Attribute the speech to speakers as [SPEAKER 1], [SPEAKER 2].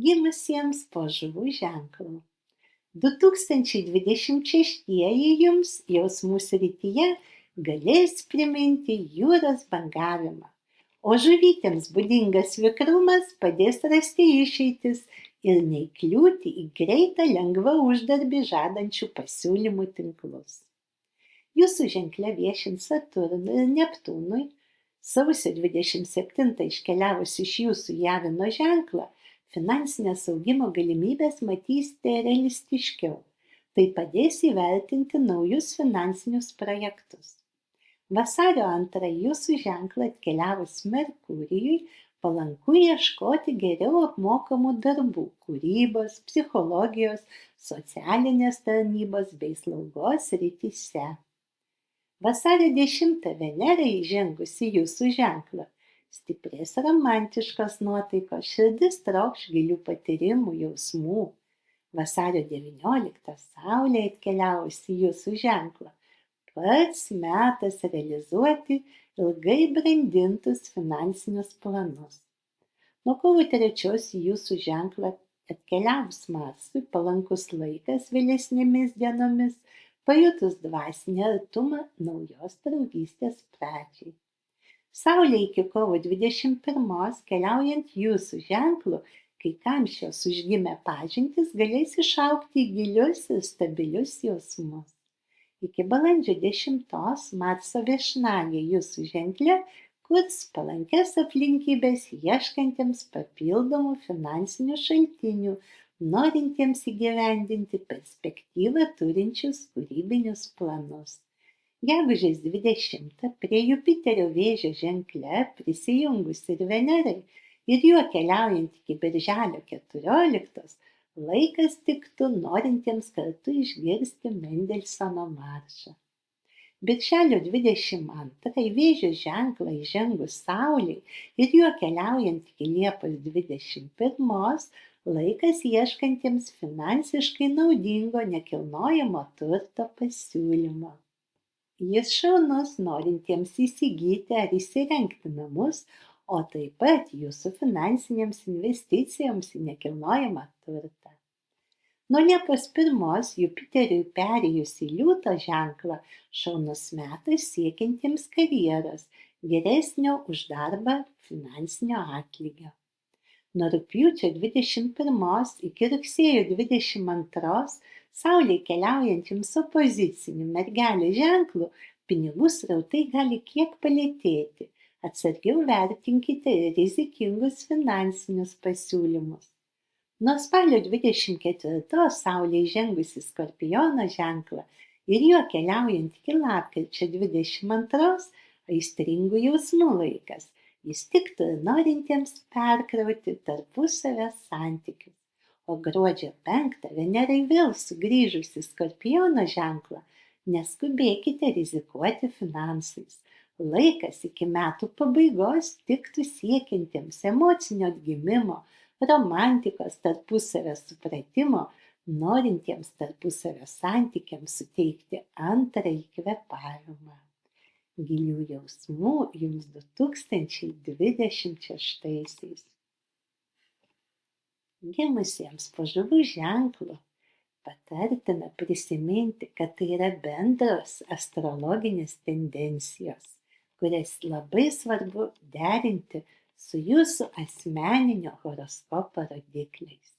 [SPEAKER 1] gimusiems po žuvų ženklu. 2026 jums jausmų srityje galės priminti jūros bangavimą, o žuvytėms būdingas vikrumas padės rasti išeitis ir neįkliūti į greitą lengvą uždarbį žadančių pasiūlymų tinklus. Jūsų ženkle viešint Saturnui ir Neptūnui sausio 27 iškeliavus iš jūsų Javino ženklą, finansinės augimo galimybės matysite realistiškiau. Tai padės įvertinti naujus finansinius projektus. Vasario 2 jūsų ženklą atkeliavus Merkurijui palanku ieškoti geriau apmokamų darbų kūrybos, psichologijos, socialinės tarnybos bei slaugos srityse. Vasario 10 Venerai įžengusi jūsų ženklą stiprės romantiškos nuotaikos, širdis trokš gilių patyrimų, jausmų. Vasario 19 Saulė atkeliavusi jūsų ženklą pats metas realizuoti ilgai brandintus finansinius planus. Nuo kovo 3 jūsų ženklą atkeliavus Marsui palankus laikas vėlesnėmis dienomis, pajutus dvasinį artumą naujos draugystės pradžiai. Saulė iki kovo 21 keliaujant jūsų ženklu, kai kam šios užgimę pažintys galės išaugti į gilius ir stabilius jausmus. Iki balandžio 10 Marso viešnagė jūsų ženkle kurs palankias aplinkybės ieškantiems papildomų finansinių šaltinių, norintiems įgyvendinti perspektyvą turinčius kūrybinius planus. Gegužės 20 prie Jupiterio Vėžio ženkle prisijungus ir Venerai ir juo keliaujant iki birželio 14, laikas tiktų norintiems kartu išgirsti Mendelsono maršą. Birželio 22 Vėžio ženklą įžengus Saulei ir juo keliaujant iki Liepos 21, laikas ieškantiems finansiškai naudingo nekilnojamo turto pasiūlymo. Jis šaunus norintiems įsigyti ar įsirengti namus, o taip pat jūsų finansinėms investicijoms į nekilnojamą turtą. Nuo Liepos 1 Jupiteriui perėjus į Liūto ženklą šaunus metas siekiantiems karjeros, geresnio už darbą finansinio atlygio. Nuo rugpjūčio 21 iki rugsėjo 22 Saulei keliaujant jums opoziciniu Mergelės ženklu, pinigų srautai gali kiek palėtėti. Atsargiau vertinkite rizikingus finansinius pasiūlymus. Nuo spalio 24 Saulė įžengusi Skorpiono ženklą ir juo keliaujant iki lapkričio 22 aistringų jausmų laikas. Jis tiktų norintiems perkrauti tarpusavio santykius. O gruodžio 5 Venerai vėl sugrįžusi Skorpiono ženklą, neskubėkite rizikuoti finansais. Laikas iki metų pabaigos tiktų siekiantiems emocinio atgimimo, romantikos, tarpusavio supratimo, norintiems tarpusavio santykiams suteikti antrąjį kvėpavimą. Gilių jausmų jums 2026. Gimusiems po žuvų ženklu patartina prisiminti, kad tai yra bendros astrologinės tendencijos, kurias labai svarbu derinti su jūsų asmeninio horoskopo rodikliais.